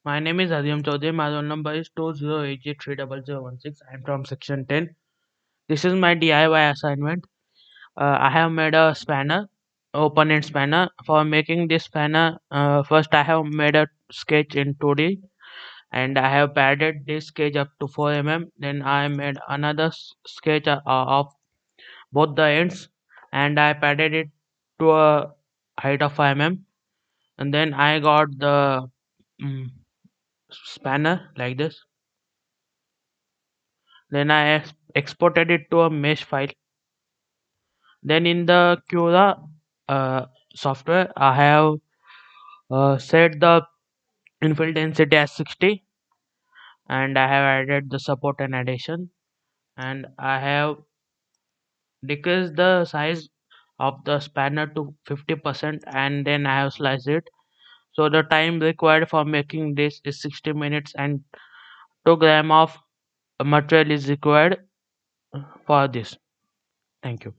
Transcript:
My name is Hariom Chaudhari. My roll number is 2088300016. I am from section 10. This is my DIY assignment. I have made a spanner, open end spanner. For making this spanner, first I have made a sketch in 2D and I have padded this sketch up to 4 mm. Then I made another sketch of both the ends and I padded it to a height of 5 mm. And then I got the mm, spanner like this. Then I exported it to a mesh file. Then in the Cura software, I have set the infill density as 60 and I have added the support and addition, and I have decreased the size of the spanner to 50% and then I have sliced it. So the time required for making this is 60 minutes and 2 gram of material is required for this. Thank you.